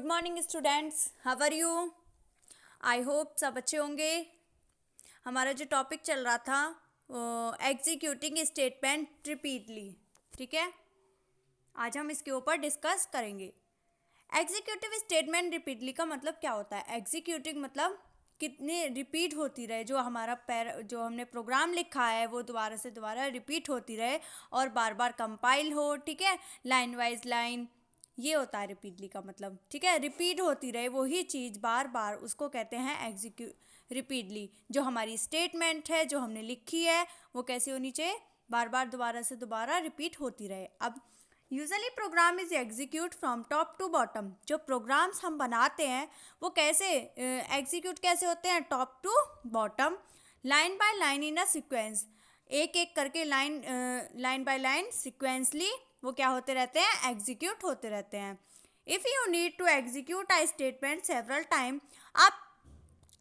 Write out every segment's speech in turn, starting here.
Morning students, how are you? I hope सब अच्छे होंगे। हमारा जो टॉपिक चल रहा था एग्जीक्यूटिंग स्टेटमेंट रिपीटली, ठीक है। आज हम इसके ऊपर डिस्कस करेंगे। एग्जीक्यूटिव स्टेटमेंट रिपीटली का मतलब क्या होता है? एग्जीक्यूटिंग मतलब कितने रिपीट होती रहे, जो हमारा जो हमने प्रोग्राम लिखा है वो दोबारा से दोबारा रिपीट होती रहे और बार बार कंपाइल हो, ठीक है, लाइन वाइज लाइन। ये होता है रिपीटली का मतलब, ठीक है। रिपीट होती रहे वही चीज़ बार बार, उसको कहते हैं रिपीटली। जो हमारी स्टेटमेंट है जो हमने लिखी है वो कैसी होनी चाहिए? बार बार दोबारा से दोबारा रिपीट होती रहे। अब usually program is execute from top to bottom. जो प्रोग्राम्स हम बनाते हैं वो कैसे एग्जीक्यूट कैसे होते हैं? Top to bottom, line by line in a sequence. एक एक करके लाइन बाय लाइन सिक्वेंसली वो क्या होते रहते हैं? एग्जीक्यूट होते रहते हैं। If you need to execute a statement several time, आप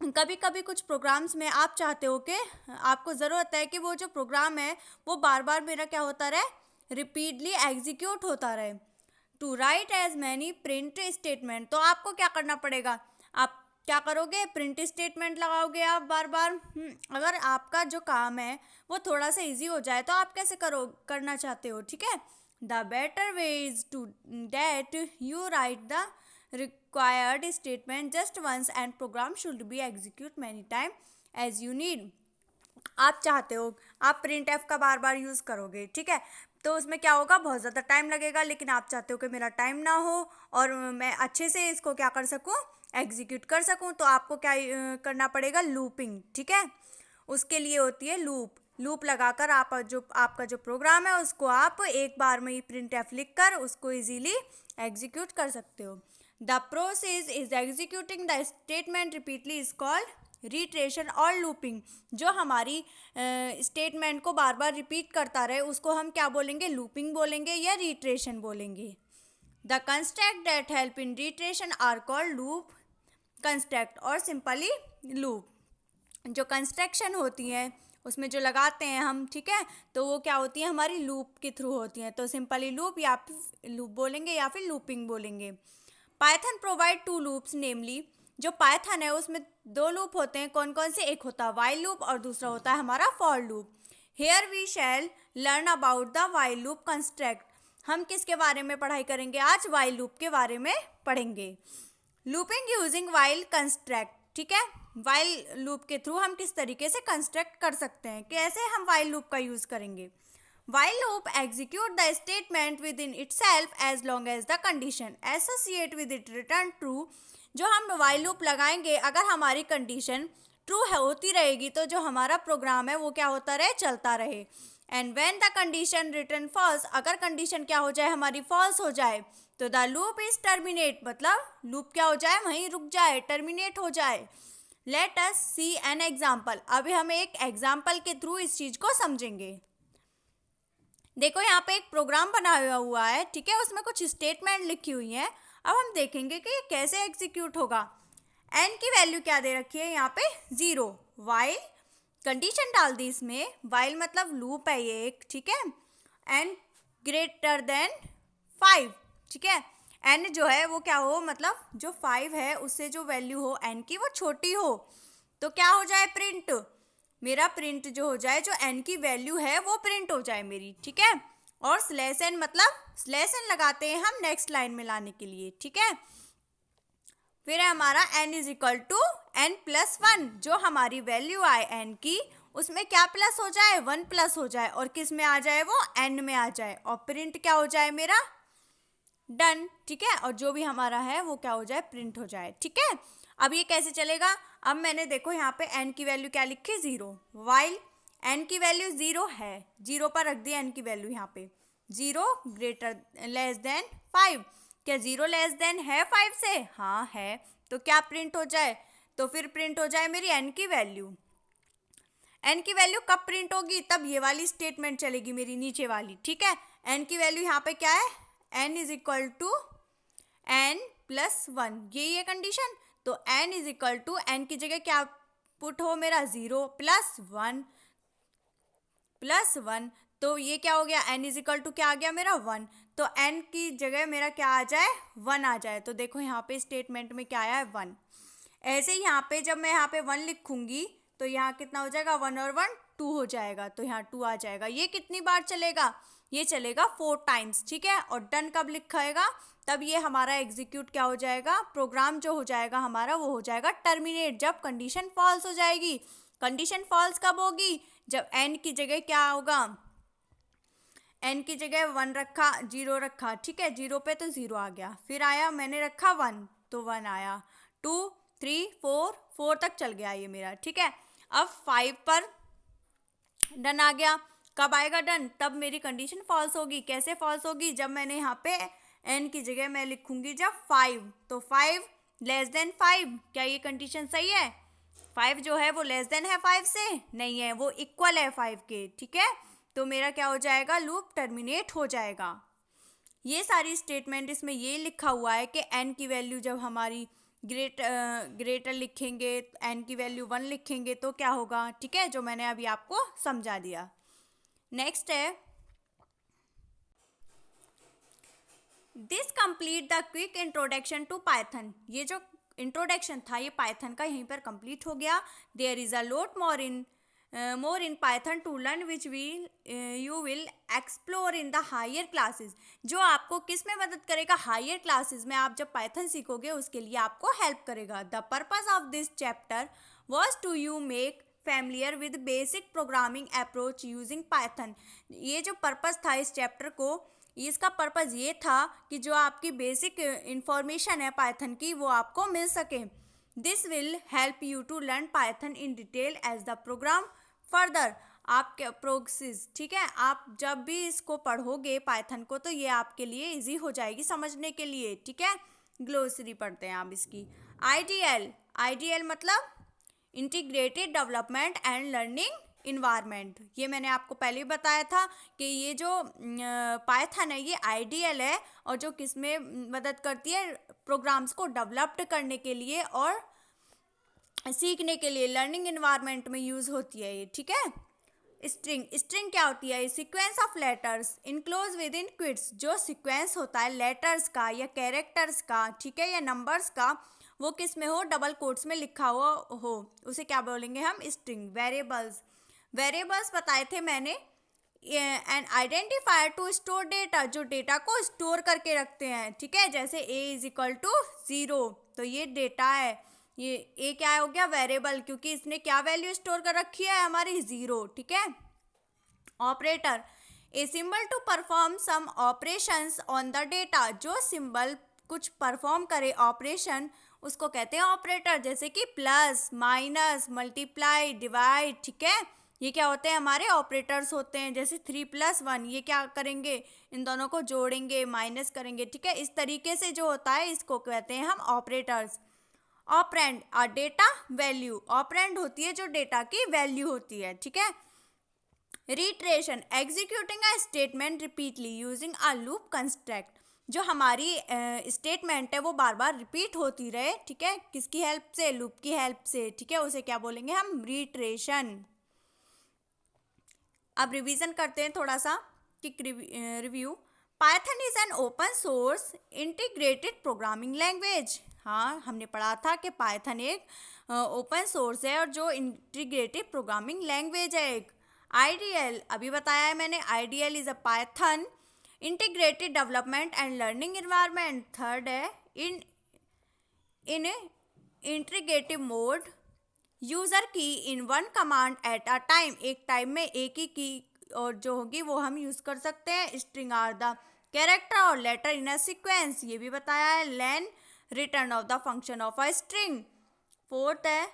कभी कभी कुछ प्रोग्राम्स में आप चाहते हो कि आपको ज़रूरत है कि वो जो प्रोग्राम है वो बार बार मेरा क्या होता रहे? रिपीटली एग्जीक्यूट होता रहे। To write as many print statement, तो आपको क्या करना पड़ेगा? आप क्या करोगे? प्रिंट स्टेटमेंट लगाओगे आप बार बार। अगर आपका जो काम है वो थोड़ा सा इजी हो जाए तो आप कैसे करना चाहते हो, ठीक है। The better way is to that you write the required statement just once and program should be execute many time as you need। आप चाहते हो आप प्रिंट एफ का बार बार यूज़ करोगे, ठीक है, तो उसमें क्या होगा? बहुत ज़्यादा टाइम लगेगा, लेकिन आप चाहते हो कि मेरा टाइम ना हो और मैं अच्छे से इसको क्या कर सकूं? एग्जीक्यूट कर सकूं। तो आपको क्या करना पड़ेगा? लूपिंग, ठीक है। उसके लिए होती है लूप लगाकर आप जो आपका जो प्रोग्राम है उसको आप एक बार में ही प्रिंट एफ लिख कर उसको इजीली एग्जीक्यूट कर सकते हो। The process is executing the statement repeatedly is called retraction और लूपिंग। जो हमारी स्टेटमेंट को बार बार रिपीट करता रहे उसको हम क्या बोलेंगे? लूपिंग बोलेंगे या रिट्रेशन बोलेंगे। The construct that help in iteration are called loop construct और सिंपली लूप। जो कंस्ट्रक्शन होती है उसमें जो लगाते हैं हम, ठीक है, तो वो क्या होती है? हमारी लूप के थ्रू होती हैं। तो सिंपली लूप या लूप बोलेंगे या फिर लूपिंग बोलेंगे। पाइथन प्रोवाइड टू लूप्स, नेमली जो पाइथन है उसमें दो लूप होते हैं। कौन कौन से? एक होता है वाइल लूप और दूसरा होता है हमारा for loop. Here we shall learn about the while loop construct. हम किसके बारे में पढ़ाई करेंगे आज? वाइल लूप के बारे में पढ़ेंगे। लूपिंग यूजिंग वाइल कंस्ट्रक्ट, ठीक है। वाइल लूप के थ्रू हम किस तरीके से कंस्ट्रक्ट कर सकते हैं, कैसे हम वाइल लूप का यूज करेंगे? While loop execute the statement within itself as long as the condition associate with it return true। जो हम while loop लगाएंगे अगर हमारी कंडीशन ट्रू होती रहेगी तो जो हमारा प्रोग्राम है वो क्या होता रहे? चलता रहे। And when the condition return false, अगर कंडीशन क्या हो जाए? हमारी फॉल्स हो जाए तो द लूप इज टर्मिनेट, मतलब लूप क्या हो जाए? वहीं रुक जाए, टर्मिनेट हो जाए। Let us see an example. अभी हम एक एग्जाम्पल के थ्रू इस चीज को समझेंगे। देखो यहाँ पे एक प्रोग्राम बनाया हुआ है, ठीक है, उसमें कुछ स्टेटमेंट लिखी हुई है। अब हम देखेंगे कि ये कैसे एग्जीक्यूट होगा। एन की वैल्यू क्या दे रखी है? यहाँ पे 0। वाइल कंडीशन डाल दी इसमें, वाइल मतलब लूप है ये एक, ठीक है। एन ग्रेटर देन 5, ठीक है। एन जो है वो क्या हो? मतलब जो 5 है उससे जो वैल्यू हो एन की वो छोटी हो तो क्या हो जाए? प्रिंट। मेरा प्रिंट जो हो जाए, जो एन की वैल्यू है वो प्रिंट हो जाए मेरी, ठीक है। और स्लैश एन, मतलब स्लैश एन लगाते हैं हम नेक्स्ट लाइन में लाने के लिए, ठीक है। फिर है हमारा n is equal to n plus 1। जो हमारी वैल्यू आए एन की उसमें क्या प्लस हो जाए? 1 प्लस हो जाए और किस में आ जाए? वो एन में आ जाए और प्रिंट क्या हो जाए? मेरा डन, ठीक है। और जो भी हमारा है वो क्या हो जाए? प्रिंट हो जाए, ठीक है। अब ये कैसे चलेगा? अब मैंने देखो यहाँ पे n की वैल्यू क्या लिखी? 0। वाइल n की वैल्यू 0 है, 0 पर रख दी n की वैल्यू यहाँ पे। 0 ग्रेटर लेस देन 5। क्या 0 लेस देन है 5 से? हाँ है। तो क्या प्रिंट हो जाए? तो फिर प्रिंट हो जाए मेरी n की वैल्यू। n की वैल्यू कब प्रिंट होगी? तब ये वाली स्टेटमेंट चलेगी मेरी नीचे वाली, ठीक है। n की वैल्यू यहाँ पे क्या है? n is equal to n plus 1, यही है कंडीशन। तो n is equal to n की जगह क्या पुट हो? मेरा 0 प्लस 1 प्लस 1। तो ये क्या हो गया, n इज इक्वल टू क्या आ गया मेरा 1, तो n की जगह मेरा क्या आ जाए 1 आ जाए। तो देखो यहाँ पे स्टेटमेंट में क्या आया है 1। ऐसे ही यहाँ पे जब मैं यहाँ पे 1 लिखूंगी तो यहाँ कितना हो जाएगा, 1 और 1 2 हो जाएगा, तो यहाँ 2 आ जाएगा। ये कितनी बार चलेगा, ये चलेगा 4 टाइम्स, ठीक है। और डन कब लिखाएगा, तब ये हमारा एग्जीक्यूट क्या हो जाएगा, प्रोग्राम जो हो जाएगा हमारा वो हो जाएगा टर्मिनेट, जब कंडीशन फॉल्स हो जाएगी। कंडीशन फॉल्स कब होगी, जब n की जगह क्या होगा, n की जगह 1 रखा, 0 रखा, ठीक है, 0 पे तो 0 आ गया, फिर आया मैंने रखा 1 तो 1 आया, 2 3 4 तक चल गया ये मेरा, ठीक है। अब 5 पर डन आ गया, कब आएगा डन, तब मेरी कंडीशन फॉल्स होगी। कैसे फॉल्स होगी, जब मैंने यहाँ पे n की जगह मैं लिखूंगी जब 5, तो 5 लेस देन 5, क्या ये कंडीशन सही है, 5 जो है वो लेस देन है 5 से, नहीं है, वो इक्वल है 5 के, ठीक है। तो मेरा क्या हो जाएगा, लूप टर्मिनेट हो जाएगा। ये सारी स्टेटमेंट इसमें ये लिखा हुआ है कि n की वैल्यू जब हमारी ग्रेटर लिखेंगे, n की वैल्यू 1 लिखेंगे तो क्या होगा, ठीक है, जो मैंने अभी आपको समझा दिया। नेक्स्ट है this complete the quick introduction to Python. ये जो इंट्रोडक्शन था ये पाइथन का यहीं पर कंप्लीट हो गया। There is a lot more in Python to learn which you will explore in the higher classes। जो आपको किस में मदद करेगा, हायर क्लासेस में आप जब पाइथन सीखोगे उसके लिए आपको हेल्प करेगा। The purpose of this chapter was to you make familiar with basic programming approach using Python। ये जो पर्पस था इस चैप्टर को, इसका पर्पस ये था कि जो आपकी बेसिक इंफॉर्मेशन है पाइथन की वो आपको मिल सके। This will help you to learn Python in detail as the program further. आपके प्रोसेस, ठीक है, आप जब भी इसको पढ़ोगे पाइथन को तो ये आपके लिए इजी हो जाएगी समझने के लिए, ठीक है। ग्लोसरी पढ़ते हैं आप इसकी। आईडीएल मतलब integrated development and learning environment. ये मैंने आपको पहले ही बताया था कि ये जो पाइथन है ये आईडीएल है और जो किस में मदद करती है, प्रोग्राम्स को डेवलप्ड करने के लिए और सीखने के लिए, लर्निंग इन्वायरमेंट में यूज़ होती है ये, ठीक है। स्ट्रिंग क्या होती है, sequence of letters enclose with in quits. जो सीक्वेंस होता है लेटर्स का या कैरेक्टर्स का, ठीक है, या नंबर्स का, वो किस में हो, डबल कोट्स में लिखा हुआ हो, उसे क्या बोलेंगे हम, स्ट्रिंग। वेरिएबल्स बताए थे मैंने, an identifier to store data, जो डेटा को स्टोर करके रखते हैं, ठीक है, जैसे a इज इक्वल टू 0, तो ये डेटा है, ये a क्या हो गया, वेरिएबल, क्योंकि इसने क्या वैल्यू स्टोर कर रखी है हमारी 0, ठीक है। Operator, a symbol to perform some operations on the data, जो सिंबल कुछ परफॉर्म करे ऑपरेशन उसको कहते हैं ऑपरेटर, जैसे कि प्लस, माइनस, मल्टीप्लाई, डिवाइड, ठीक है, ये क्या होते हैं, हमारे ऑपरेटर्स होते हैं। जैसे 3 + 1, ये क्या करेंगे, इन दोनों को जोड़ेंगे, माइनस करेंगे, ठीक है, इस तरीके से जो होता है इसको कहते हैं हम ऑपरेटर्स। ऑपरेंड, आ डेटा वैल्यू, ऑपरेंड होती है जो डेटा की वैल्यू होती है, ठीक है। Retraction, executing a statement repeatedly using a loop construct, जो हमारी स्टेटमेंट है वो बार बार रिपीट होती रहे, ठीक है, किसकी हेल्प से, लूप की हेल्प से, ठीक है, उसे क्या बोलेंगे हम, रिट्रेशन। अब रिवीजन करते हैं थोड़ा सा, quick review. Python is an open source integrated programming language. हाँ, हमने पढ़ा था कि पाइथन एक ओपन सोर्स है और जो इंटीग्रेटेड प्रोग्रामिंग लैंग्वेज है एक। आईडीएल, अभी बताया है मैंने, IDL is a Python integrated development and learning environment. Third है इन इंटीग्रेटिव मोड, यूज़र की in one command at a time, एक टाइम में एक ही की और जो होगी वो हम यूज़ कर सकते हैं। स्ट्रिंग आर द कैरेक्टर और लेटर इन अ सीक्वेंस, ये भी बताया है। Len, return of the function of a string. Fourth है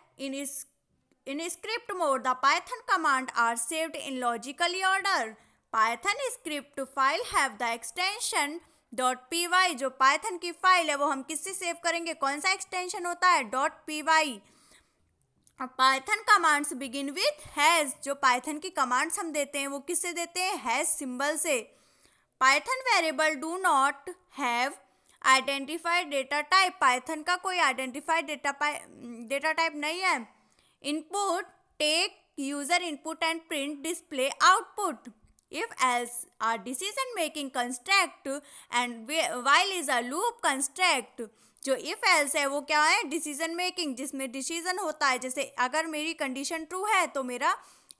in script mode the Python command are saved in logically order. Python script file have the extension .py, जो Python की file है वो हम किससे सेव करेंगे, कौन सा एक्सटेंशन होता है, .py। Python commands begin with hash, जो पाइथन की कमांड्स हम देते हैं वो किससे देते हैं, हैज सिंबल से। Python variable do not have identified data type, Python का कोई आइडेंटिफाइड डेटा टाइप नहीं है। Input, take user input and print display output. if else are decision making construct and while is a loop construct. जो if else है वो क्या है, decision making, जिसमें डिसीजन होता है। जैसे अगर मेरी कंडीशन ट्रू है तो मेरा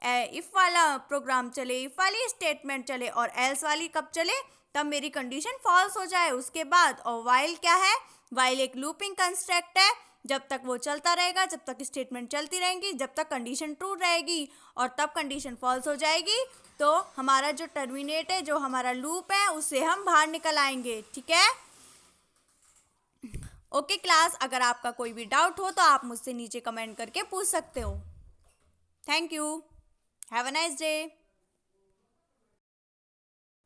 इफ वाला प्रोग्राम चले, इफ वाली स्टेटमेंट चले, और एल्स वाली कब चले, तब मेरी कंडीशन फॉल्स हो जाए उसके बाद। और वाइल क्या है, वाइल एक लूपिंग कंस्ट्रक्ट है, जब तक वो चलता रहेगा, जब तक स्टेटमेंट चलती रहेंगी, जब तक कंडीशन ट्रू रहेगी, और तब कंडीशन फॉल्स हो जाएगी तो हमारा जो टर्मिनेट है, जो हमारा लूप है, उससे हम बाहर निकल आएंगे। ठीक है, ओके क्लास, अगर आपका कोई भी डाउट हो तो आप मुझसे नीचे कमेंट करके पूछ सकते हो। Thank you, have a nice day.